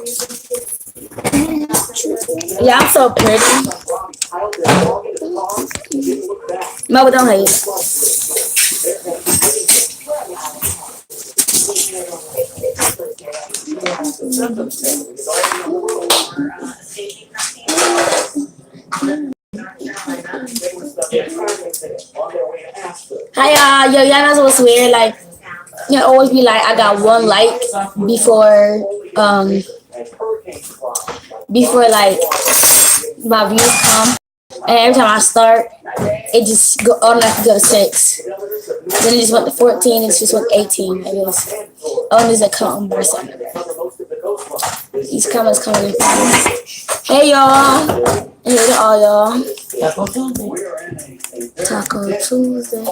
Yeah, I'm so pretty. No, don't hate. Hi, yo, y'all know what's weird? Like, you always be like, I got one like before, um, before like my views come, and every time I start, it just go automatically go to 6. Then it just went to 14. It's just went 18. I guess. Oh, there's a comment or something. These comments coming in fast. Hey y'all. Hey to all y'all. Taco Tuesday. Taco Tuesday.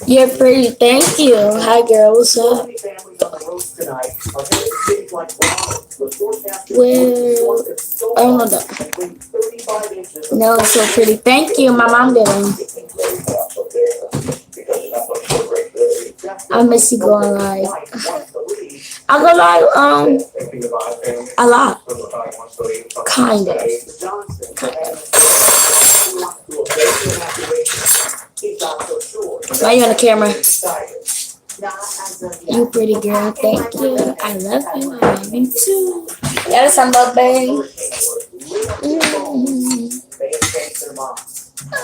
You're pretty. Thank you. Hi girl. What's up? Well, oh no. No, it's so pretty. Thank you. My mom didn't. I miss you going live. I go live a lot. Kind of. Why are you on the camera? You pretty girl. Thank you. I love you. I love you too. Yeah, that's some love, babe.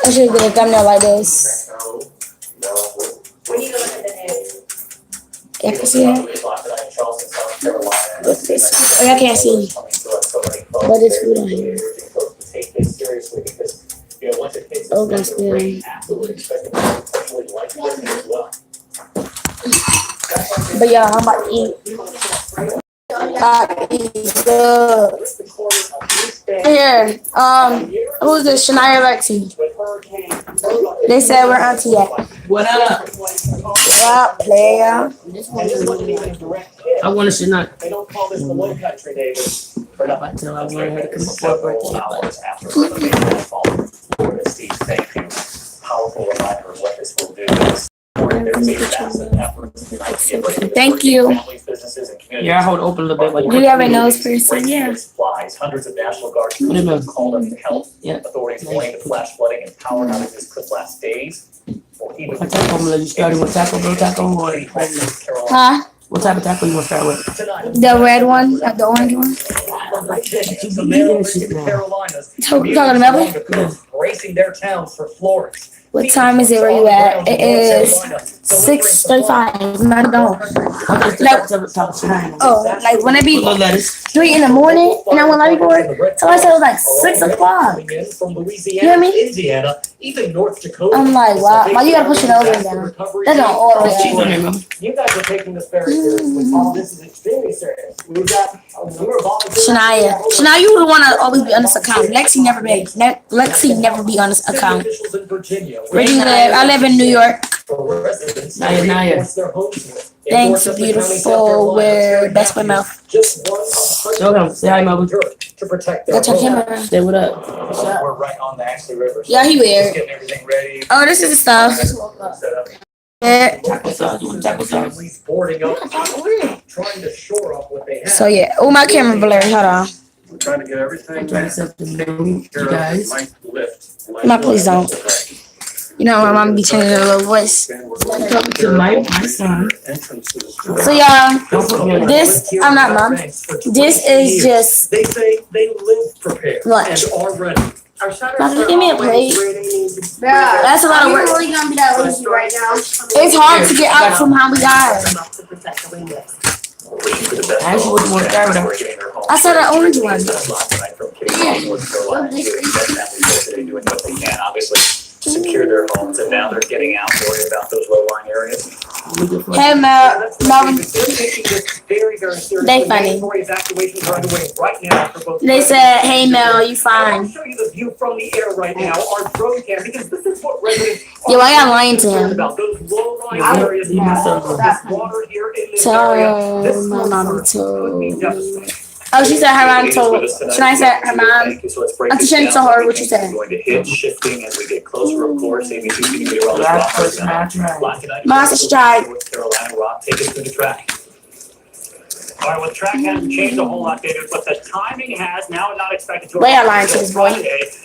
I should get a thumbnail like this. Yeah, can see that? What's this? Oh, I can't see. But it's food on here. Oh, that's good. But yeah, I'm about to eat. Here, who's this? Shania Lexi. They said we're auntie yet. What up? What up, player? I want to see not. They don't call this the low country, David. Until I want her to come up for birthday. Thank you. Powerful reminder of what this will do. Thank you. Yeah, I hold open a little bit. Do you have a nose person? Yeah. Hundreds of National Guard troops called up to help. Authorities warning the flash flooding and power outages could last days. What type of you started with taco, bro? Taco or Huh? what type of taco you want to start with? The red one, the orange one. So, talking to Melvin? Bracing their towns for Florence. What time is it where you at? It is 6:35. Not done. Like when it be 3 in the morning and I went live board, so I said it was like 6 o'clock. You hear me? I'm like, wow. Why you gotta push it over and down? That's not all the way. You guys are taking this very seriously. All this is extremely serious. We've got Shania, you would want to always be on this account. Lexi never be on this account. Where do you live? I live in New York. Naya. Thanks, beautiful. We're best by mouth. Show him. Say hi, Mama. To protect Go check him out. Say what up. We're right on the Ashley River. Yeah, he weird. Getting everything ready. Oh, this is the stuff. Yeah. Taco sauce. You want taco sauce? Boarding up, trying to shore up what they have. So yeah. Oh, my camera blurry. Hold on. We're trying to get everything. I'm trying to set the mood, you guys. No, please don't. You know, my mom be changing her little voice. Talking to my son. So y'all, this, I'm not mom. This is just They say they live prepared lunch. and are ready. Mom, give me a plate. That's a lot of work. really gonna be that lazy right now. It's hard to get out from how we got. Actually, what you want to start with? I said an orange one. Obviously secure their homes, and now they're getting out, worried about those low-lying areas. Hey, Melvin. They funny. They said, "Hey, Mel, you fine?" I'll show you the view from the air right now, our drone cam, because this is what residents Yo, I got lying to him. about those low-lying areas. Water here in this area. This Tell my mom told me. devastating. Oh, she said her mom told. Shania said her mom. Auntie Shannon told her what you said. Going to hit shifting as we get closer, of course. ABC can be around the Mom said she tried. North Carolina rock, take us to the track. All right, well, the track hasn't changed a whole lot, David, but the timing has now not expected to. Why y'all lying to this boy?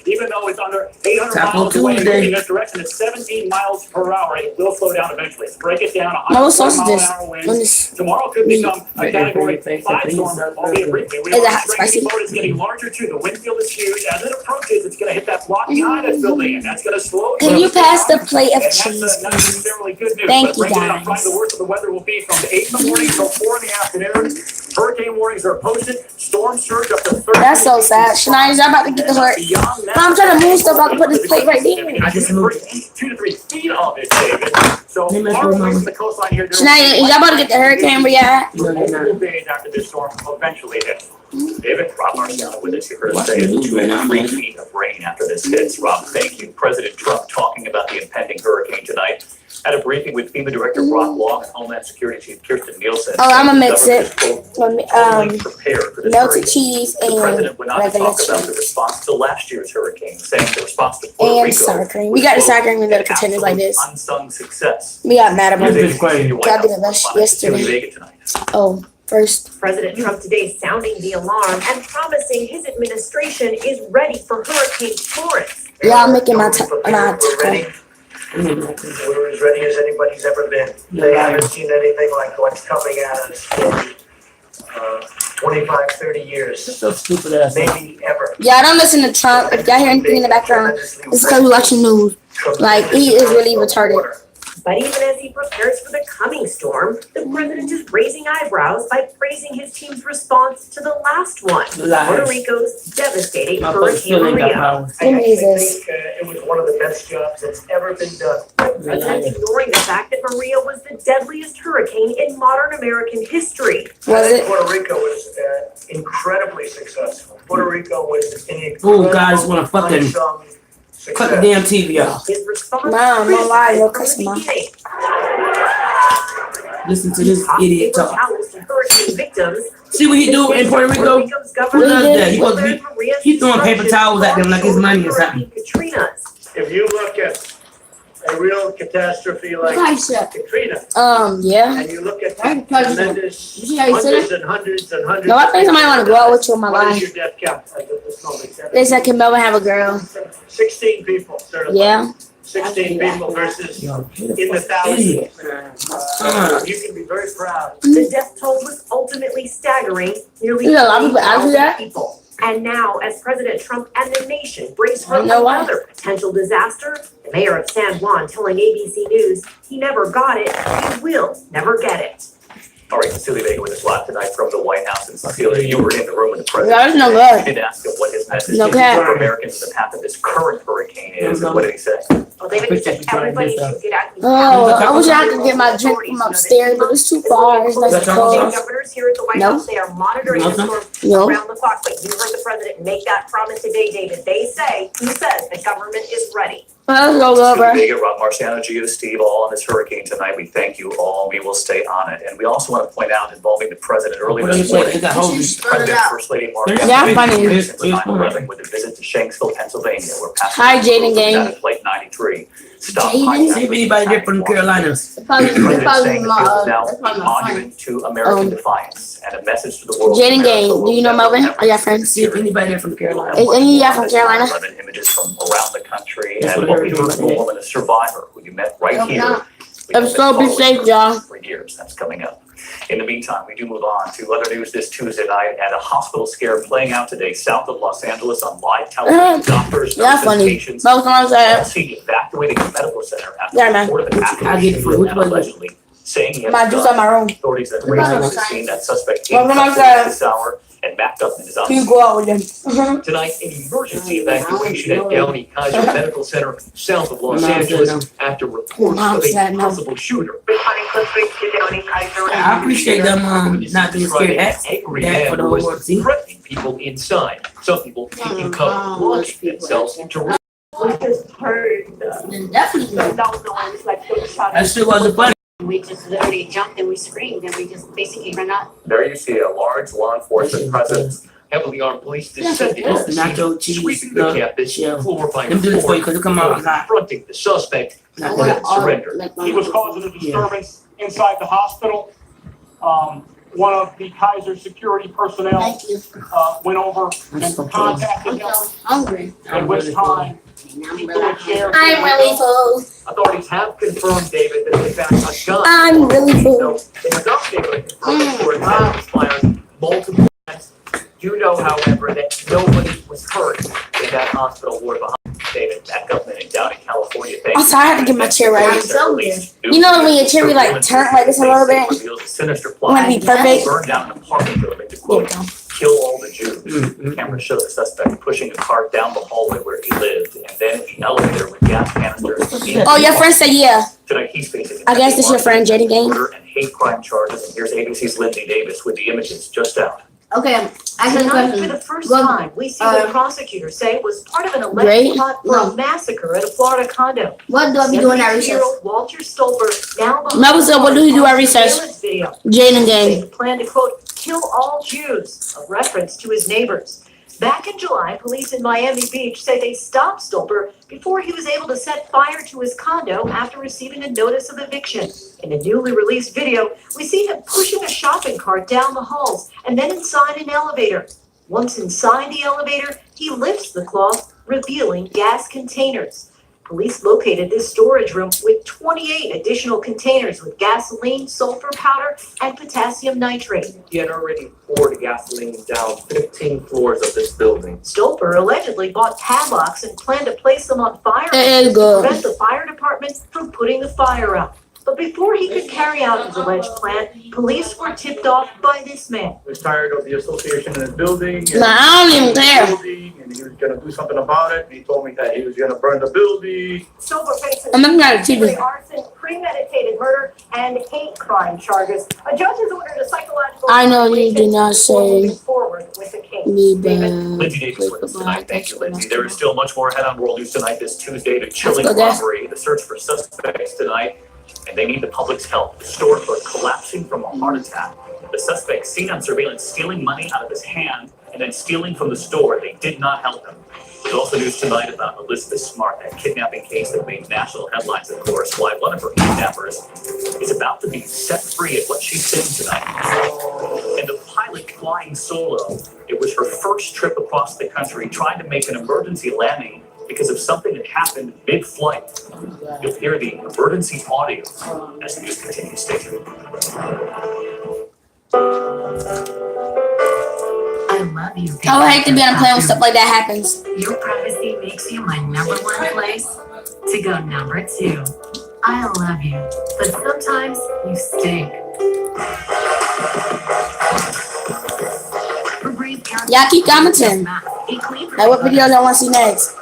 Even though it's under 800 Taco miles away Tuesday. in this direction, it's 17 miles per hour. It will slow down eventually. Let's break it down. No, what sauce is 100 this? mile an hour On winds. this. Tomorrow could become a Right, category right, 5 right, storm, right. albeit briefly. We Is it know hot the spicy? boat is getting larger too. The wind field is huge. As it approaches, it's going to hit that block behind us building, and that's going to slow Can down. you pass the plate of And that's cheese, not please? necessarily good news. Thank But you, breaking it down, guys. Friday, the worst of the weather will be from 8 in the morning till 4 in the afternoon. Hurricane warnings are posted. Storm surge up to 30. That's so sad. Shania, y'all about to get the hurt. Beyond that, I'm trying to move stuff. I can put this plate right there. I just moved. 2 to 3 feet of it, David. So Hey, man, far hold away on. from the coastline here. Shania, y'all about to get the hurricane where y'all at? No, they're Multiple not. days after this storm eventually hits. David, Rob Marciano with us. You heard us What? say it's 2 Right to now, 3 man. feet of rain after this hits. Rob, thank you. President Trump talking about the impending hurricane tonight at a briefing with FEMA Director Brock Long and Homeland Security Chief Kirsten Nielsen. Oh, I'ma mix The it. government is, quote, Let me, totally prepared for this melted hurricane. cheese The and president went on to regular talk about the cheese response to last year's hurricane, saying the response to Puerto and Rico sour cream. was, We got the quote, sour cream in the an containers like this. absolute unsung success. We got mad about This it. is crazy. Y'all did it yesterday. Vegas tonight. Oh, first. President Trump today sounding the alarm and promising his administration is ready for Hurricane Florence. Yeah, I'm making my taco. We're ready. We're as ready as anybody's ever been. They haven't seen anything like what's coming at us in 25, 30 years, So stupid ass. maybe ever. Y'all don't listen to Trump. If y'all hear anything in the background, it's because we watching news. Like, he is really retarded. But even as he prepares for the coming storm, the president is raising eyebrows by praising his team's response to the last one, Puerto Rico's devastating My first Hurricane feeling got Maria. power. Give me I this. think it was one of the best jobs that's ever been done. The president ignoring the fact that Maria was the deadliest hurricane in modern American history. I Was think it? Puerto Rico was incredibly successful. Puerto Rico was an Ooh, guys wanna fucking unsung cut the success. damn TV off. His response Mom, no lie, no criticized cuss, from the Mom. beginning. Listen to this idiot talk. Towels to hurricane victims. See what he do in Puerto Rico? Rico's Who governor does that? He declared supposed to be. Maria's He throwing paper towels at them like it's money or something. Hurricane Katrina's. If you look at a real catastrophe like Katrina, Yeah. and you look at I the can tell you tremendous You see how you said hundreds it? and hundreds and hundreds. No, I think somebody want to go out with you on my What is life. your death count at this moment? They said, can Melvin have a girl? 16 people certified. Yeah. 16 people versus Yo, in the thousands. idiot. You can be very proud. The death toll was ultimately staggering, nearly There's a lot of people after 20,000 that. people. And now, as President Trump and the nation brace for You know what? another potential disaster, the mayor of San Juan telling ABC News he never got it, he will never get it. All right, Cecilia Vega with us live tonight from the White House. And Cecilia, you were in the room with the president. That was no You good. did ask him what his message No is cap. for Americans in the path of this current hurricane is, and what did he say? Well, David said everybody should get out. Oh, I wish I could get my drink from upstairs, but it's too far. It's nice and cold. Governors here at the White No. House, they are monitoring the storm No. around the clock. But you heard the president make that promise today, David. He says the government is ready. Let's go, Cecilia bro. Vega, Rob Marciano, Gio, Steve, all on this hurricane tonight. We thank you all. We will stay on it. And we also want to point out involving the president early What do you this say? morning. Is that holy? President First Lady Mark Yeah, funny. with 9/11 with a visit to Shanksville, Pennsylvania, where Hi, Jaden Gang. Flight 93 stopped Jaden? high See if anybody there from the Carolinas. It's probably, The president saying the my, field is now that's a probably my friend. monument to American defiance and a message to the world. Jaden Gang, do you know Melvin? Are y'all friends? See if anybody there from the Carolinas. Is any of y'all from Carolina? 9/11 images from around the country That's and what what we heard from a everybody woman, a survivor who you met right Nope, here. not. We have I'm been so be following safe, her y'all. For years, that's coming up. In the meantime, we do move on to other news this Tuesday night at a hospital scare playing out today south of Los Angeles on live television. Doctors, Yeah, nurses, funny. patients, Most of them all seen evacuating the medical center after Yeah, man. report of an I get it for shooter which one? allegedly saying he had my a juice gun. in my room. Authorities then raced to the scene. That suspect Well, when I handcuffed said- this hour and backed up and is on Can you scene. go out with them? Tonight, an emergency evacuation at Downey Kaiser Medical Center south of Los Mom said Angeles no. after reports Mom of a said no. possible shooter. I appreciate them not being scared. That's Angry that man for the who whole was world to see. threatening people inside. Some people taking cover, launching themselves into We just heard Definitely. loud noise like gunshot. That shit wasn't funny. We just literally jumped and we screamed and we just basically ran out. There you see a large law enforcement presence, heavily armed police descending on the Nacho scene, cheese, sweeping the campus shell. floor by Them do this for floor, you 'cause it come out hot. confronting the suspect who Not then that. surrendered. He was causing a disturbance inside the hospital. one of the Kaiser security personnel Thank you. went over and contacted him, Hungry. at which time he threw a chair. I'm really full. Authorities have confirmed, David, that they found a gun. I'm really full. It's not able to confirm the report that was fired multiple times. You know, however, that nobody was hurt in that hospital ward behind David, that government down in California. I'm sorry, I have to get my chair right. You know when your chair be like turned like this a little bit? Sinister I want to be perfect. burned down an apartment building to quote, kill all the Jews. Cameras show the suspect pushing a cart down the hallway where he lived, and then in the elevator with gas canisters. Oh, your friend said yeah. Tonight he's facing I guess this your friend, Jenny Gang. murder and hate crime charges. And here's ABC's Lindsay Davis with the images just out. Okay, I have a Tonight, question. for the first Well, time, we see the prosecutor say it was part of an alleged Great. plot for a massacre at a Florida condo. What do I be doing at recess? 72-year-old Walter Stolper now behind That was what do he do at recess? surveillance video. Jaden They Gang. plan to quote, kill all Jews, a reference to his neighbors. Back in July, police in Miami Beach say they stopped Stolper before he was able to set fire to his condo after receiving a notice of eviction. In a newly released video, we see him pushing a shopping cart down the halls and then inside an elevator. Once inside the elevator, he lifts the cloth, revealing gas containers. Police located this storage room with 28 additional containers with gasoline, sulfur powder, and potassium nitrate. He had already poured gasoline down 15 floors of this building. Stolper allegedly bought padlocks and planned to place them on fire It is to good. prevent the fire department from putting the fire out. But before he could carry out his alleged plan, police were tipped off by this man. He was tired of the association in his building. Nah, I don't even care. And he was gonna do something about it. He told me that he was gonna burn the building. Stolper faces I'm looking at the TV. arson, premeditated murder, and hate crime charges. A judge has ordered a psychological I know you evaluation did not before say moving forward with the case. me Lindsay bad. Davis with us tonight. Thank you, Lindsay. There is still much more ahead on World News Tonight this Tuesday. The chilling Let's go, guys. robbery, the search for suspects tonight, and they need the public's help. The store clerk collapsing from a heart attack. The suspect seen on surveillance stealing money out of his hand and then stealing from the store. They did not help him. There's also news tonight about Elizabeth Smart, that kidnapping case that made national headlines, of course, why one of her kidnappers is about to be set free at what she's saying tonight. And the pilot flying solo, it was her first trip across the country, trying to make an emergency landing because of something that happened mid-flight. You'll hear the emergency audio as the news continues. Stay tuned. I love you. I would hate to be on a plane when stuff like that happens. Your privacy makes you my number one place to go number two. I love you, but sometimes you stink. Y'all keep commenting. Like what videos y'all want to see next?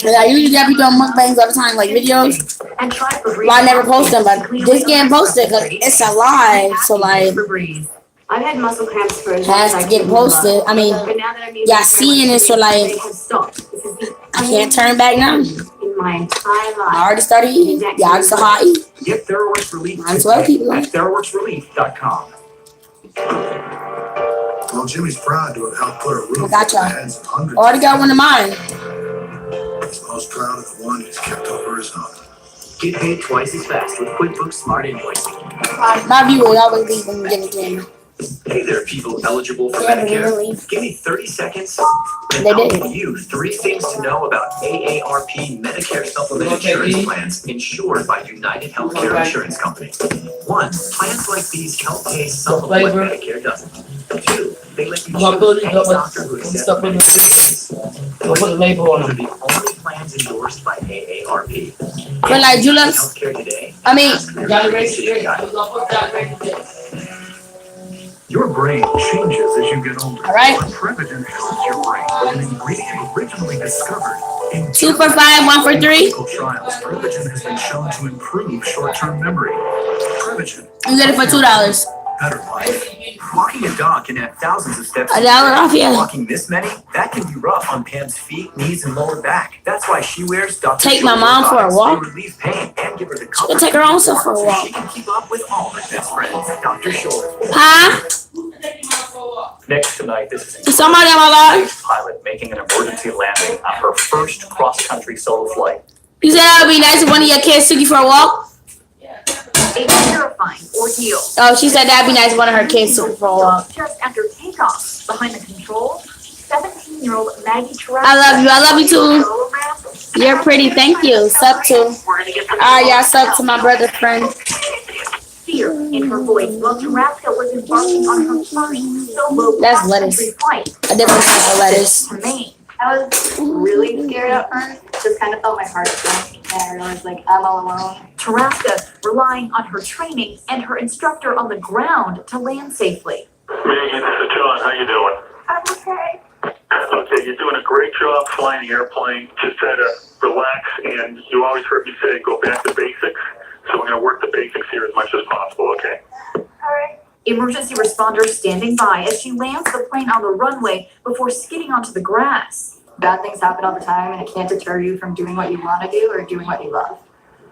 Cause I usually be doing mukbangs all the time, like videos. Well, I never post them, but this getting posted because it's a live, so like I've had muscle cramps for it has to get posted. I mean, y'all seeing it, so like I can't turn back now. in my entire I life. already started eating. Y'all just so hot eat. Get TheraWorks Relief Might as well keep it at going. TheraWorksRelief.com. Well, Jimmy's proud to have helped put a roof I got y'all. over the heads of hundreds. Already got one of mine. He's most proud of the one he's kept over his own. Get paid twice as fast with QuickBooks Smart Invoicing. My viewers always leave when we get the camera. Hey there, people eligible for Yeah, but they Medicare. don't leave. Give me 30 seconds. And They I'll did. give you 3 things to know about AARP Medicare Supplement Insurance Plans insured by United Healthcare Insurance Company. 1. Plans like these help pay some of what Medicare doesn't. 2. They let you choose any doctor who accepts Medicare. We'll put the label on These are them. the only plans endorsed by AARP. But like Julius, Healthcare today. I mean, Got it ready straight. We're gonna put that ready straight. Your brain changes as you get older. all right. Prevagen helps your brain with an ingredient originally discovered in 2 for 5, 1 for 3. clinical trials. Prevagen has been shown to improve short-term memory. Prevagen, You get it for $2. better life. Walking a dog can add thousands of steps. $1 off, yeah. Walking this many, that can be rough on Pam's feet, knees, and lower back. That's why she wears Dr. Take my Scholl's mom for a products. walk? They relieve pain and give her the She comfort can take her own self for a so walk. she can keep up with all her best friends. Dr. Scholl. Huh? Next tonight, this is Is somebody on my live? pilot making an emergency landing on her first cross-country solo flight. You said that would be nice if one of your kids took you for a walk? A terrifying ordeal. Oh, she said that'd be nice. One of her kids to fall off. Just after takeoff, behind the controls, 17-year-old Maggie Terrell. I love you. I love you too. You're pretty. Thank you. Sub to. Alright, y'all. Sub to my brother friend. Fear in her voice while Tarasca was embarking on her first solo That's cross-country lettuce. flight. A different type of lettuce. To Maine. I was really scared at first. Just kind of felt my heart sink, and I realized like I'm all alone. Tarasca relying on her training and her instructor on the ground to land safely. Megan, this is John. How you doing? I'm okay. Okay, you're doing a great job flying the airplane. Just try to relax, and you always heard me say go back to basics. So we're going to work the basics here as much as possible, okay? All right. Emergency responders standing by as she lands the plane on the runway before skidding onto the grass. Bad things happen all the time, and it can't deter you from doing what you want to do or doing what you love.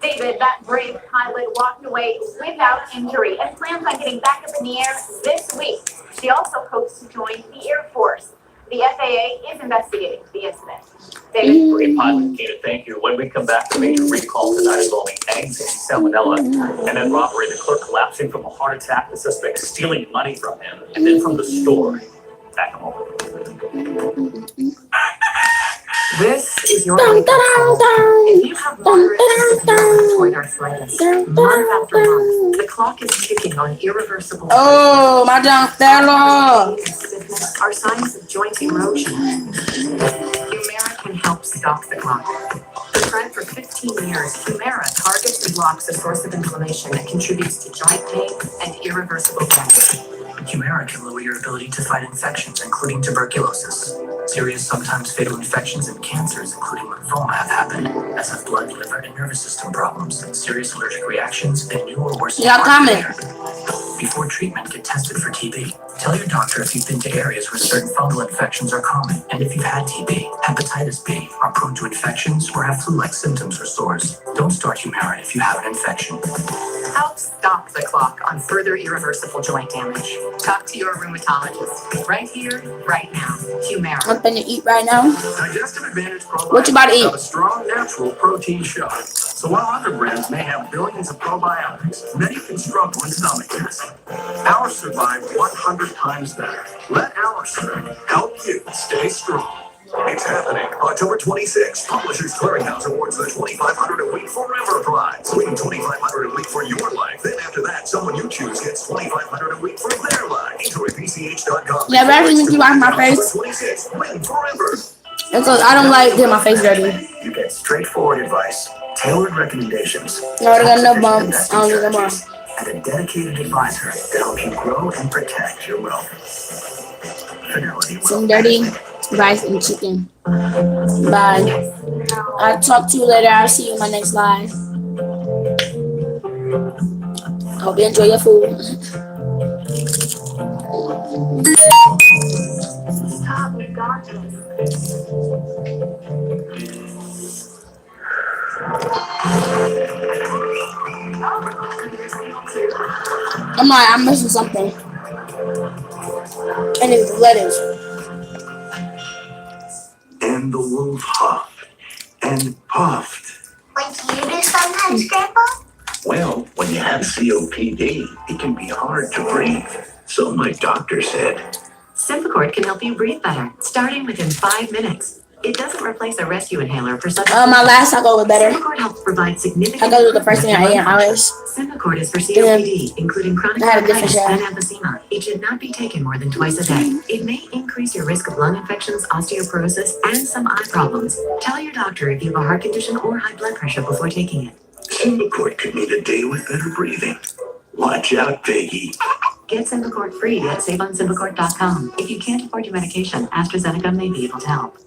David, that brave pilot, walked away without injury and plans on getting back up in the air this week. She also hopes to join the Air Force. The FAA is investigating the incident. David? Great pilot, Kate, thank you. When we come back, the major recall tonight involving eggs and salmonella, and then robbery, the clerk collapsing from a heart attack, the suspect stealing money from him, and then from the store. Back in a moment. This is your wake-up call. If you have moderate to severe rheumatoid arthritis, month after month, the clock is ticking on irreversible. Oh, my junk fell off. Stiffness are signs of joint erosion. Humira can help stop the clock. Prescribed for 15 years, Humira targets and blocks a source of inflammation that contributes to joint pain and irreversible damage. Humira can lower your ability to fight infections, including tuberculosis. Serious, sometimes fatal infections and cancers, including lymphoma, have happened, as have blood, liver, and nervous system problems, serious allergic reactions, and new or worsening Yeah, heart comment. failure. Before treatment, get tested for TB. Tell your doctor if you've been to areas where certain fungal infections are common, and if you've had TB, hepatitis B, are prone to infections, or have flu-like symptoms or sores. Don't start Humira if you have an infection. Help stop the clock on further irreversible joint damage. Talk to your rheumatologist right here, right now. Humira. Something to eat right now. Digestive Advantage probiotics What you about to eat? have a strong natural protein shot. So while other brands may have billions of probiotics, many can struggle in stomach acid. Ours survive 100 times that. Let ours help you stay strong. It's happening October 26th. Publishers Clearinghouse awards the 2,500 a week forever prize. Win 2,500 a week for your life. Then after that, someone you choose gets 2,500 a week for their life. Enter at PCH.com. Yeah, but everything you wash my face. October 26th. Win forever. Because I don't like getting my face dirty. You get straightforward advice, tailored recommendations, No, I got no bumps. I don't get no bumps. and a dedicated advisor to help you grow and protect your wealth. Fidelity Some dirty rice and chicken. Bye. I'll talk to you later. I'll see you in my next live. Hope you enjoy your food. Stop, we got this. I'm like, I'm missing something. And it's lettuce. And the wolf huffed and puffed. Like you do sometimes, Grandpa? Well, when you have COPD, it can be hard to breathe. So my doctor said, Sympacort can help you breathe better, starting within 5 minutes. It doesn't replace a rescue inhaler for such. My last taco was better. Sympacort helps provide significant. Taco was the first thing I ate. I was. Sympacort is for COPD, including chronic I had a different bronchitis shot. and emphysema. It should not be taken more than twice a day. It may increase your risk of lung infections, osteoporosis, and some eye problems. Tell your doctor if you have a heart condition or high blood pressure before taking it. Sympacort could mean a day with better breathing. Watch out, Peggy. Get Sympacort free at saveonsympacort.com. If you can't afford your medication, AstraZeneca may be able to help.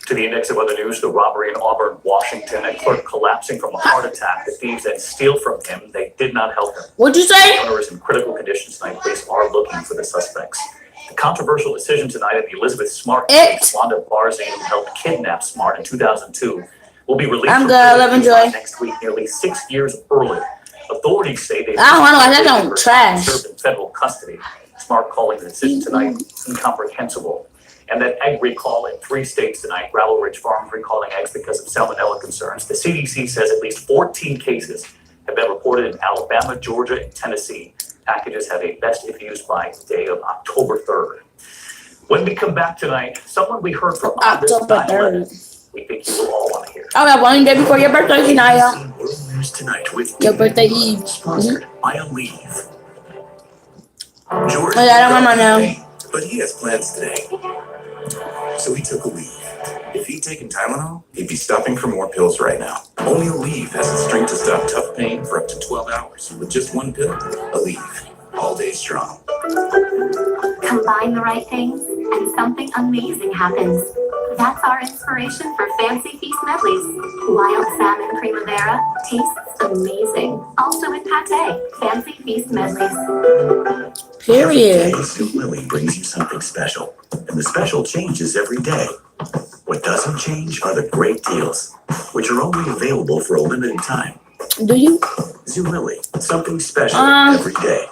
To the index of other news, the robbery in Auburn, Washington, a clerk collapsing from a heart attack. The thieves then steal from him. They did not help him. What'd you say? The owner is in critical condition tonight. Police are looking for the suspects. The controversial decision tonight of the Elizabeth Smart case, Wanda Barzane, who helped kidnap Smart in 2002, will be released. I'm from good. prison Love and joy. next week, nearly 6 years early. Authorities say they I don't know why that don't trash. served in federal custody. Smart calling the decision tonight incomprehensible. And that egg recall in 3 states tonight. Gravel Ridge Farms recalling eggs because of salmonella concerns. The CDC says at least 14 cases have been reported in Alabama, Georgia, and Tennessee. Packages have a best if used by day of October 3rd. When we come back tonight, someone we heard from on this October 9/11, 3rd. we think you will all want to hear. I got one day before your birthday, Shania. World News Tonight with Your birthday Eve. sponsored by a leave. George, Oh, yeah, I don't want my now. but he has plans today, so he took a leave. If he'd taken Tylenol, he'd be stopping for more pills right now. Only Aleve has the strength to stop tough pain for up to 12 hours with just one pill. Aleve, all day strong. Combine the right things and something amazing happens. That's our inspiration for Fancy Feast Medleys. Wild salmon primavera tastes amazing. Also with pate, Fancy Feast Medleys. Period. Soup Lily brings you something special, and the special changes every day. What doesn't change are the great deals, which are only available for a limited time. Do you? Zulily, something special every day.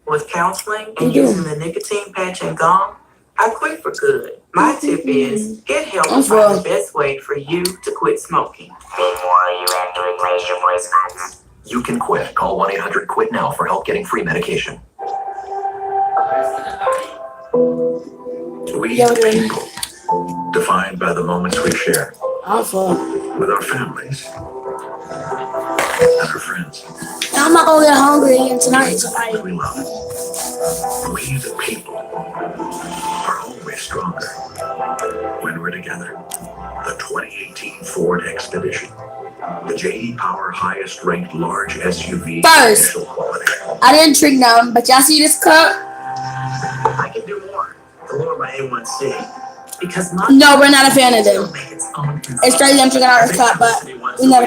With counseling You and do. using the nicotine patch and gum, I quit for good. My tip is get help I'm to find for- the best way for you to quit smoking. Before you have to replace your voice box. You can quit. Call 1-800-QUIT now for help getting free medication. We Yeah, the we're doing- people, defined by the moments we share I'm for. with our families and our friends. I'm not gonna get hungry again tonight. Tonight. We love. We the people are always stronger when we're together. The 2018 Ford Expedition, the J.D. Power highest ranked large SUV. First. Initial quality. I didn't drink none, but y'all see this cup? I can do more to lower my A1C because my No, we're not a fan of them. make its own It's crazy I'm drinking out of this cup, but we never.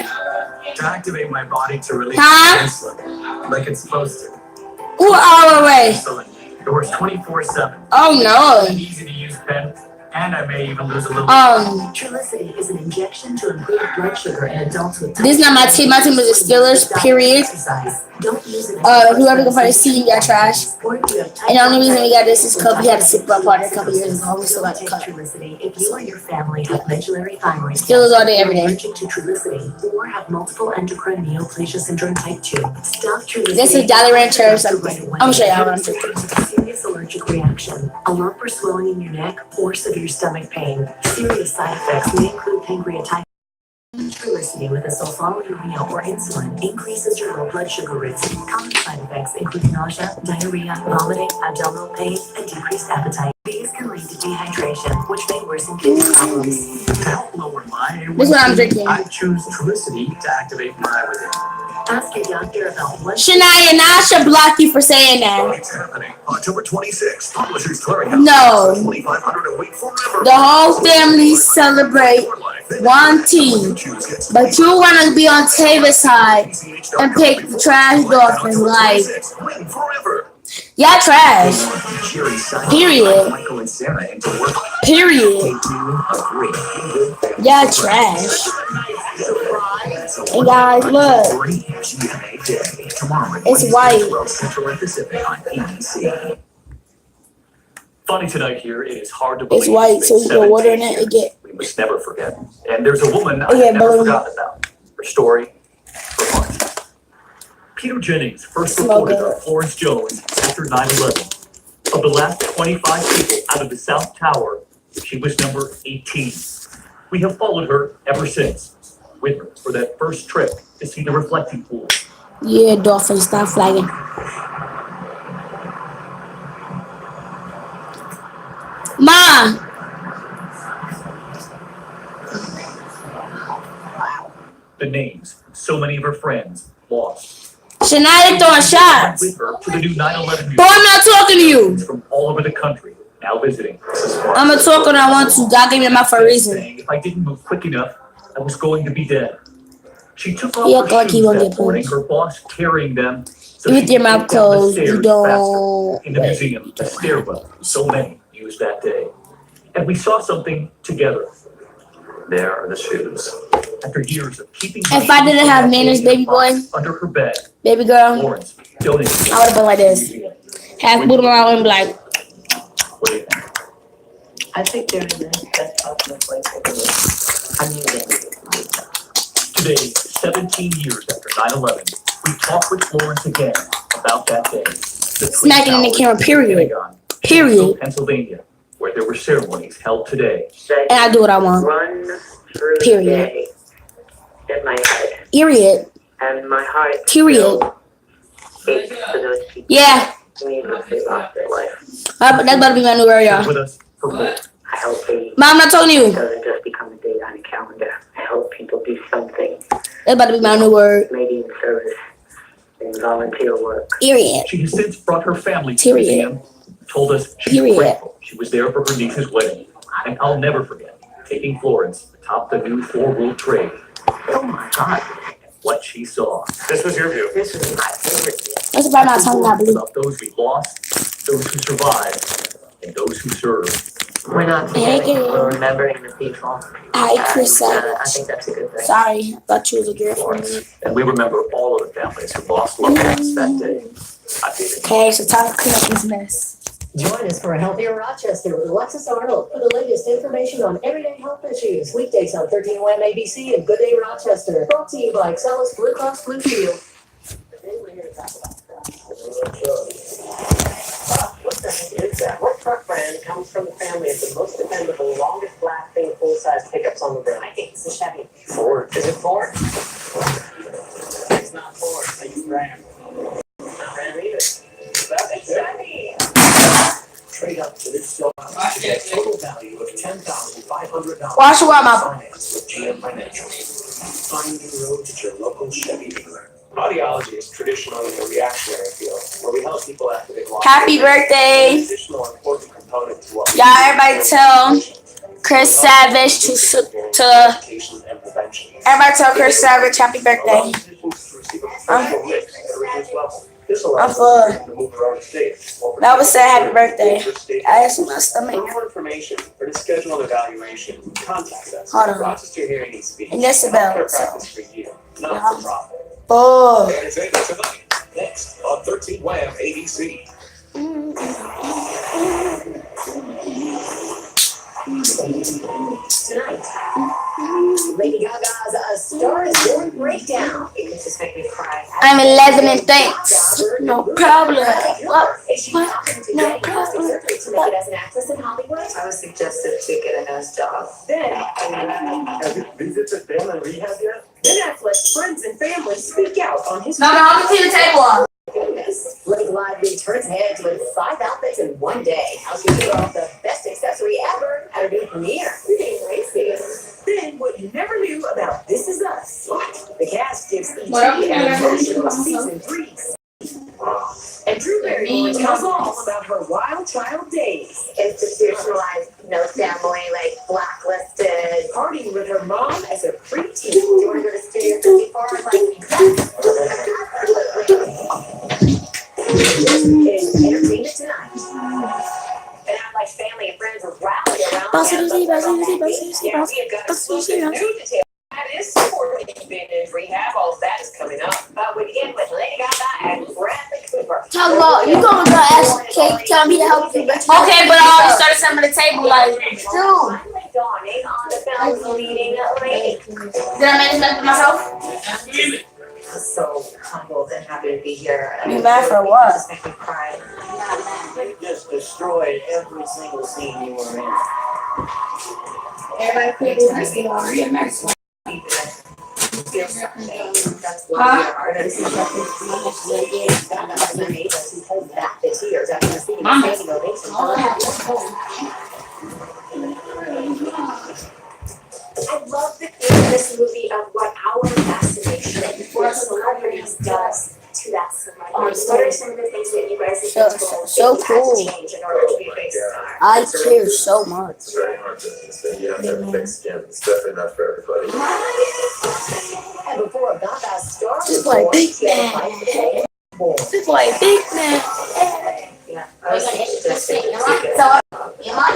to activate my body to release Huh? insulin like it's supposed to. Ooh, hour away. Insulin. It works 24/7. Oh no. An easy to use pen, and I may even lose a little. Trulicity is an injection to improve blood sugar in adults with This is not my team. My team was the Steelers, period. Don't use it. Whoever can find a seat, you got trash. Or if you have And the only reason we got this is cup. We had a Super Bowl party a couple years ago. We still got the cup. Trulicity if you or your family have medullary thyroid Steelers all day, every day. allergic to Trulicity or have multiple endocrine neoplasia syndrome type 2. Stop Trulicity. This is Jolly Rancher or something. Right away. I'm gonna show you how I'm drinking. Serious allergic reaction, a lump or swelling in your neck, or severe stomach pain. Serious side effects may include pancreatitis. Trulicity with a sulfonylurea or insulin increases your low blood sugar risk. Common side effects include nausea, diarrhea, vomiting, abdominal pain, and decreased appetite. These can lead to dehydration, which may worsen kidney problems. To help lower my A1C, This is what I'm drinking. I choose Trulicity to activate my within. Ask your doctor about what. Shania, now I should block you for saying that. It's happening October 26th. Publishers Clearinghouse. No. 2,500 a week forever. The whole family celebrate one team. But you want to be on Taylor's side and pick the trash dolphins like, y'all trash. Period. Michael and Sarah into work. Period. Y'all trash. Hey guys, look. It's white. Funny tonight here, it is hard to believe. It's white, so you that put water in 17 it and get. we must never forget. And there's a woman I Yeah, have never balloon. forgotten about. Her story, her heart. Peter Jennings first Smell reported good. of Florence Jones after 9/11. Of the last 25 people out of the South Tower, she was number 18. We have followed her ever since, with her for that first trip to see the reflecting pool. Yeah, dolphins, stop flagging. Ma, The names, so many of her friends lost. Shania throwing shots. With her to the new 9/11 Boy, I'm not talking to you. from all over the country, now visiting. I'm gonna talk when I want to. God gave me a mouth for a reason. Saying if I didn't move quick enough, I was going to be dead. She took off He her act like he shoes won't that get morning, punched. her boss carrying them. So With she your could mouth get down the closed, you stairs don't. faster. In the museum, the stairwell, so many used that day. And we saw something together. There are the shoes. After years of keeping If I didn't have manners, baby boy, under her bed, baby girl, Florence donated. I would have been like this. Half boot around and be like, What do you think? I think they're in the best possible place to do it. I mean, To Today, 17 years after 9/11, we talk with Florence again about that day. Smacking in the camera, period. Period. Pennsylvania, where there were ceremonies held today. And I do what I want. Run through Period. the day in my head. Period. And my heart Period. aches for those people Yeah. who needlessly lost their life. That's about to be my new word, y'all. With us for more. I hope it Mom, I'm not telling you. doesn't just become a date on a calendar. I hope people do something, That's about to be my new word. maybe in service, in volunteer work. Period. She has since brought her family to the Period. museum, told us she's Period. grateful she was there for her niece's wedding. And I'll never forget taking Florence atop the new 4-World Trade. Oh my God, what she saw. This was your view. This is my favorite view. That's about my tongue, I believe. About those we lost, those who survived, and those who served. We're not forgetting, we're remembering the people. Hi, Chris I Savage. think that's a good thing. Sorry, I thought you was a girl for me. And we remember all of the families who lost loved ones that day. I did it. Okay, so time to clean up this mess. Join us for a healthier Rochester with Alexis Arnold for the latest information on everyday health issues. Weekdays on 13 WAM ABC and Good Day Rochester. Brought to you by Excellus Blue Cross Blue Shield. What the heck is that? What truck brand comes from the family of the most dependable, longest lasting full-size pickups on the road? I think it's a Chevy. Ford. Is it Ford? It's not Ford. I use Ram. Not Ram either. That's Chevy. Trade up to this store. Total value of $10,500. Wash your mouth. Finance with GM Financial. Find your road to your local Chevy dealer. Audiology is traditionally a reactionary field where we help people after they've lost. Happy birthday. An additional important component to what we Y'all, everybody tell Chris Savage to everybody tell Chris Savage happy birthday. I'm full. That was said happy birthday. I ate my For stomach. more information or to schedule an evaluation, contact us. Hold on. Rochester Hearing Aid Speech. And that's about Healthcare it, so. practice for you, not for profit. Oh. Entertainment tonight. Next on 13 WAM ABC. Tonight, Lady Gaga's A Star Is Born breakdown. It could just make me cry. I'm 11 and thanks. No problem. What? Is she talking to No getting plastic problem. surgery to make it as an actress in Hollywood? I was suggested to get a nose job. Then, Have you visited Ben in rehab yet? Ben Affleck's friends and family speak out on his I'll clean the table. goodness. Blake Lively turns heads with 5 outfits in one day. How she pulled off the best accessory ever at her new premiere. You're getting racy. Then what you never knew about This Is Us. What? The cast gives each an emotional season 3. And Drew Barrymore tells all about her wild child days. Institutionalized, no family, like blacklisted. Partying with her mom as a preteen. Do you want to go to Studio 54? This is Entertainment Tonight. And I'm like family and friends are rallying around. Bossy, them, bossy, but bossy, we're on that bossy, beat. bossy, Yeah, bossy, we have got bossy, exclusive bossy. new details. That is supporting being in rehab. All of that is coming up. But we begin with Lady Gaga and Bradley Cooper. Talk about you gonna go ask Kate, tell me to help you. Okay, but I already started some of the table like, dude. Finally dawning on the film's leading lady. Did I manage that for myself? So humbled and happy to be here. You mad for what? Just make me cry. They just destroyed every single scene you were in. Everybody put this next thing on. That's why we're artists. Who hold back the tears after receiving a standing ovation for her. I love the theme of this movie of what our fascination for celebrities does to that celebrity. What are some of the things that you guys have been So told cool. that you had to change in order to be a big star? I care so much. It's very hard business, and you have to have thick skin. It's definitely not for everybody. And before Gaga's star was This boy born, big she had a man. fight for the born. This boy big man. Yeah, I was suggested to get my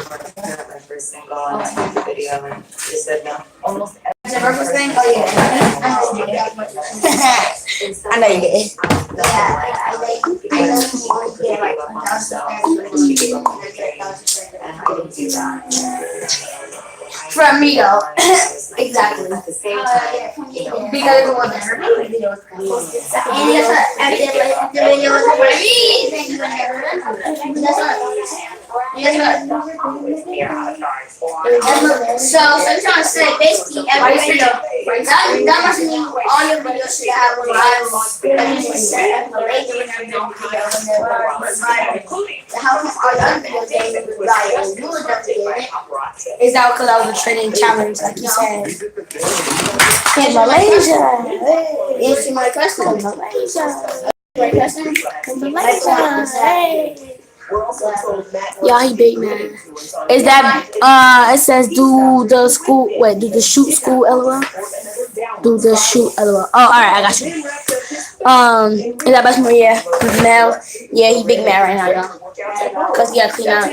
first single and the video, and she said no. Almost Your first thing? Oh yeah. I know you did. She gave up on herself, and she gave up on her dream, and I didn't do that. From me though. I was Exactly. At the same time, you know. Because it wasn't her. And guess what? After the video was over, guess what? So I'm trying to say basically every video. That must mean all your videos should have a live. How come all your other videos ain't live? You would have to get it. Is that because I was a training challenge, like you said? In Malaysia. Answer my question. Malaysia. My question? Malaysia. Hey. Yeah, he big man. Is that it says do the shoot school LOL? Do the shoot LOL. Oh, alright, I got you. Is that best Maria? Mel? Yeah, he big man right now, y'all. Cause he gotta clean up.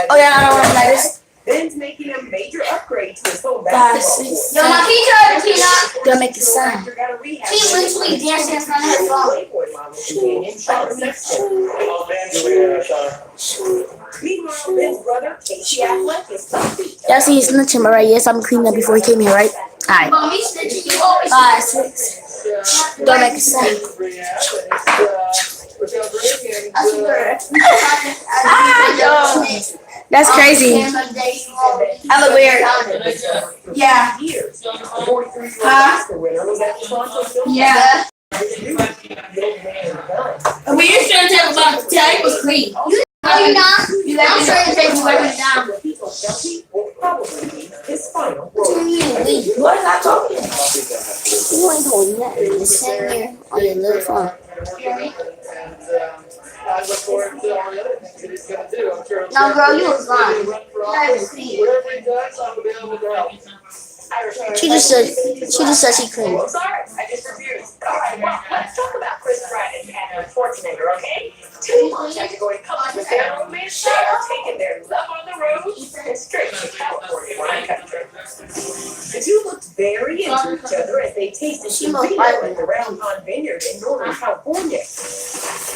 Oh yeah, I don't want to like this. Ben's making a major upgrade to his whole Five, basketball. 6, 7. Yo, my teacher had to clean up. They'll make it sound. She literally dancing in front of her phone. Meanwhile, Ben's brother, Casey Affleck, is Y'all see he's snitching, right? Yes, I'm cleaning up before he came here, right? Alright. 5, 6. Don't make it sound. That's crazy. I look weird. Yeah. Yeah. We used to tell about the tape was clean. No, you're not. I'm sure you take you everything down. What do you mean, we? What is I talking about? You ain't holding nothing. Just sitting here on your little phone. I look forward to all the other things that he's going to do. I'm sure. No, girl, you was lying. Whatever he does, I'm going to be able to help. She just said she couldn't. Sorry, I just refused. All right, well, let's talk about Chris Pratt and Hannah Schwarzenegger, okay? 2 months after going public with their romance, they are taking their love on the road and straight to California, wine country. The two looked very into each other as they tasted some vino at the Round Pond Vineyard in Northern California.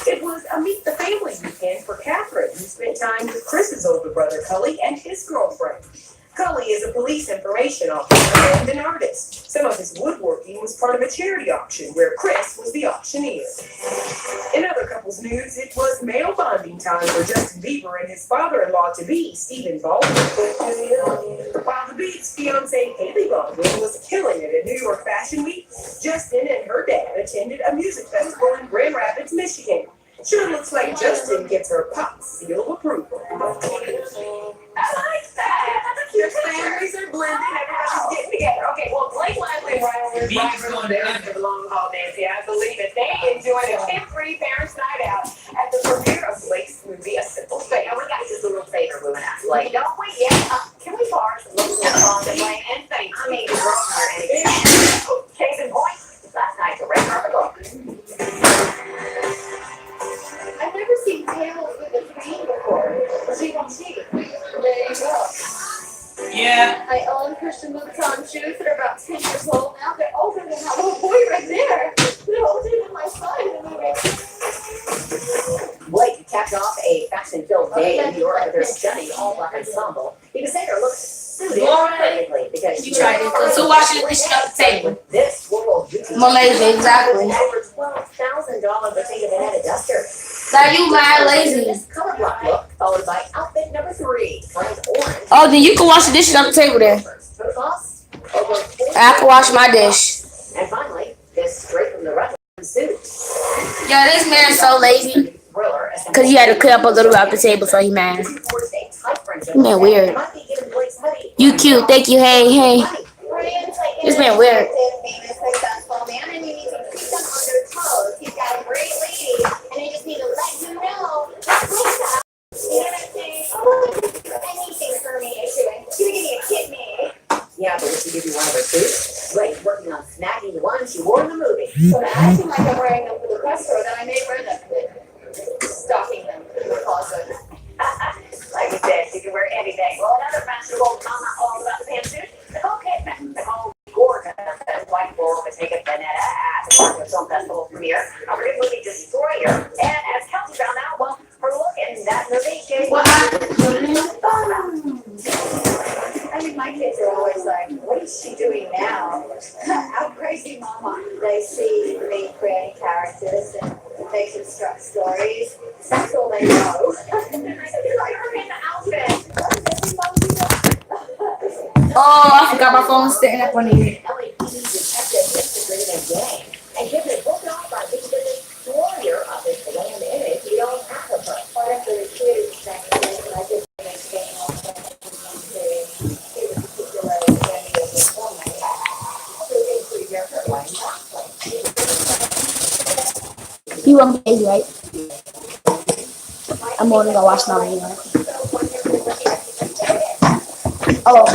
It was a meet the family weekend for Catherine, who spent time with Chris's older brother Cully and his girlfriend. Cully is a police information officer and an artist. Some of his woodworking was part of a charity auction where Chris was the auctioneer. In other couples news, it was male bonding time for Justin Bieber and his father-in-law-to-be, Stephen Baldwin. While the Beat's fiancée, Haley Baldwin, was killing it at New York Fashion Week, Justin and her dad attended a music festival in Grand Rapids, Michigan. Sure looks like Justin gives her pop seal of approval. I like that. Your families are blended. Everybody's getting together. Okay, well, Blake Lively and Ryan were there for the long haul, Nancy. I believe it. They enjoyed a kid-free parents' night out at the premiere of Blake's movie, A Simple Fate. And we got just a little favor moving out, Blake, don't we? Yeah. Can we pause and look at the song that Blake and thank you. I mean, you're wrong here. Case in point, last night's a red carpet look. I've never seen tails with a train before. See what I'm seeing. There you go. Yeah. I own Christian Louboutin shoes that are about 10 years old now. They're older than that little boy right there. They're older than my son in the movie. Blake capped off a fashion-filled day in New York with their stunning all-black ensemble. You can say her looks suited perfectly because You tried it. So why should this at the table? with this world beauty. Malaysia, exactly. Over $12,000 Bottega Veneta duster. That you mad lazy. This color block look followed by outfit number 3. Orange. Oh, then you can wash the dishes on the table there. I can wash my dish. And finally, this straight from the run suit. Yo, this man's so lazy. Cause he had to clear up a little bit off the table, so he mad. This man weird. You cute, thank you. Hey, hey. This man weird. He's got a great lady, and they just need to let you know. You know what I'm saying? Anything for me, actually. You give me a kidney. Yeah, but would she give you one of her suits? Blake's working on snagging the one she wore in the movie. So now I seem like I'm wearing them for the press tour, then I may wear them. Stocking them in the closet. Like you said, you can wear anything. Well, another fashionable comment all about the pantsuit. Nicole Kidman, Nicole Gordon, that white girl Bottega Veneta at the Boston Film Festival premiere of her new movie Destroyer. And as Kelsey found out, well, her look in that movie gave I mean, my kids are doing now? Our crazy mama. They see me creating characters and they construct stories. That's all they know. Like her in the outfit. Oh, I forgot my phone sitting up on here. And give it book off by being the destroyer of his bland image. You don't have a book. One of the kids that I did maintain all the he was particularly many of his woman. So they figure her life You want me to right? I'm only gonna watch now anyway. Oh,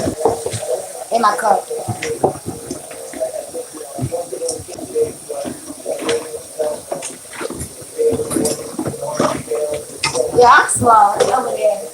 in my car. Yeah, I'm small. Over there.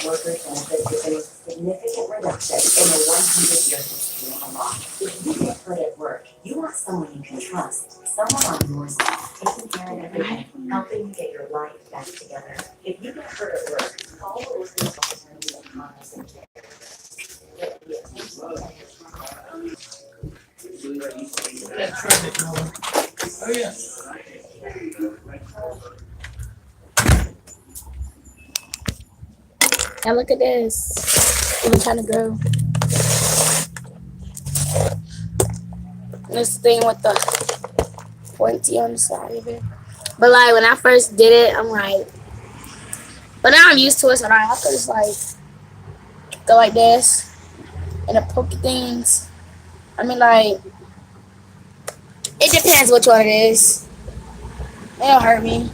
Workers benefits with a significant reduction in the 100-year history of the law. If you get hurt at work, you want someone you can trust, someone on your side, taking care of everything, helping you get your life back together. If you get hurt at work, call the workers' alternative and cognizant care. Oh yeah. Now look at this. I'm trying to grow. This thing with the pointy on the side of it. But like when I first did it, I'm like, but now I'm used to it, so now I could just like go like this and the pokey things. I mean, like, it depends which one it is. It don't hurt me.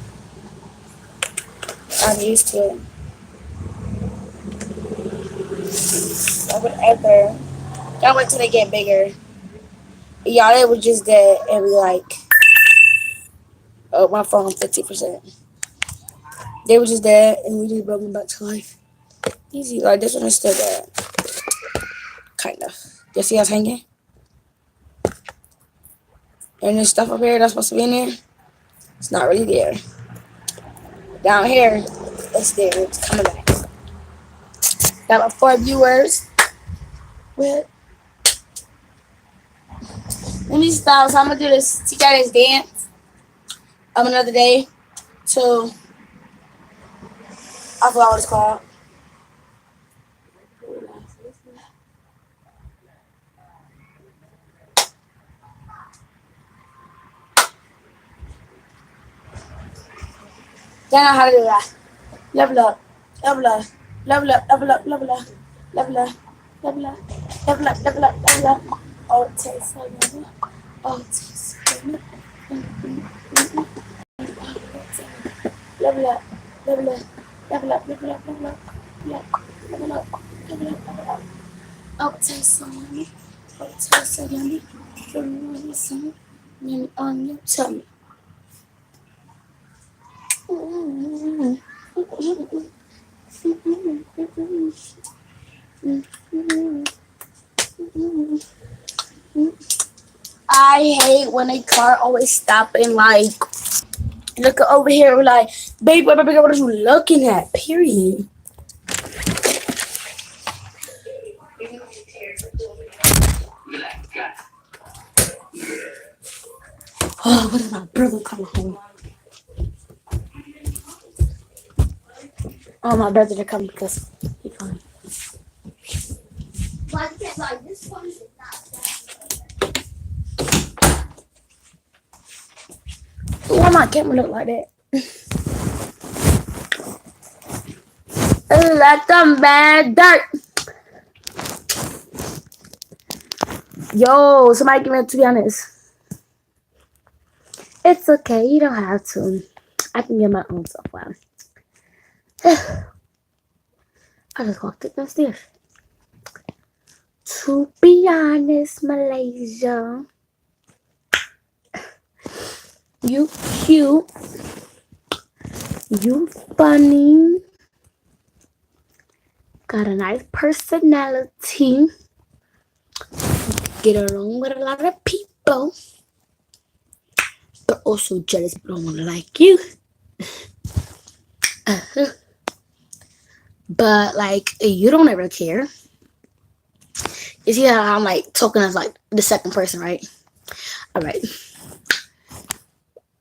I'm used to it. I would ever. I wait till they get bigger. Y'all, they were just dead and be like, oh, my phone 50%. They were just dead and we just brought them back to life. Easy, like this one is still dead. Kind of. You see us hanging? And there's stuff up here that's supposed to be in there. It's not really there. Down here, it's there. It's coming back. Got my 4 viewers. What? Let me stop. So I'm gonna do this. Teach you guys dance. Another day. So I forgot what it's called. Don't know how to do that. Level up. Level up. Level up. Level up. Level up. Level up. Level up. Level up. Level up. Level up. Oh, it tastes so yummy. Oh, it tastes so yummy. Level up. Level up. Level up. Level up. Level up. Level up. Level up. Level up. Level up. Oh, it tastes so yummy. Oh, it tastes so yummy. So yummy on your tummy. I hate when a car always stop and like look over here. We're like, babe, what are you looking at? Period. Oh, what is my brother coming home? Oh, my brother to come because he coming. Like this one is not that. Why my camera look like that? Let them bad dirt. Yo, somebody give me, to be honest. It's okay. You don't have to. I can get my own stuff. Wow. I just walked up the stairs. To be honest, Malaysia, you cute, you funny, got a nice personality, get along with a lot of people, but also jealous people don't want to like you. But like, you don't ever care. You see how I'm like talking as like the second person, right? All right.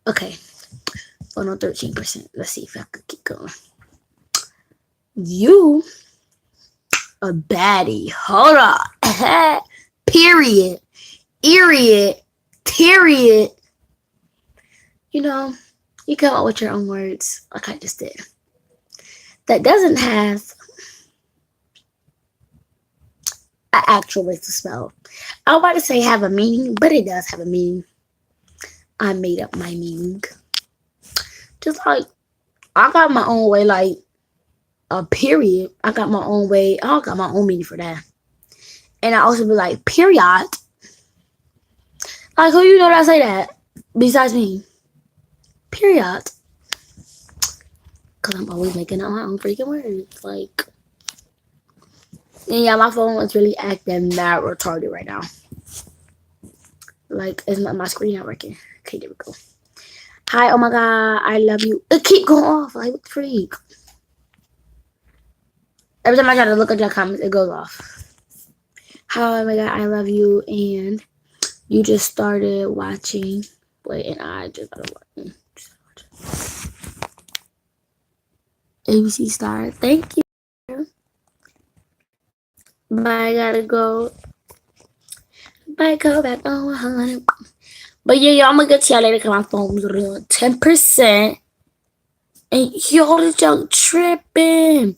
Okay. Oh no, 13%. Let's see if I could keep going. You a baddie. Hold on. Period. Period. Period. You know, you come up with your own words like I just did. That doesn't have an actual way to spell. I was about to say have a meaning, but it does have a meaning. I made up my meaning. Just like I got my own way, like a period. I got my own way. I got my own meaning for that. And I also be like, period. Like, who you know that say that besides me? Period. Because I'm always making up my own freaking words. Like, and yeah, my phone is really acting mad retarded right now. Like, it's not my screen not working. Okay, there we go. Hi, oh my god, I love you. It keep going off. Like, what the freak? Every time I try to look at your comments, it goes off. Hi, oh my god, I love you. And you just started watching. Wait, and I just started watching. ABC Star. Thank you. But I gotta go. But go back on. But yeah, y'all, I'm gonna get to y'all later because my phone was on 10%. And y'all, this junk tripping.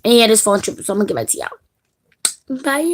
And yeah, this phone tripping, so I'm gonna get back to y'all. Bye.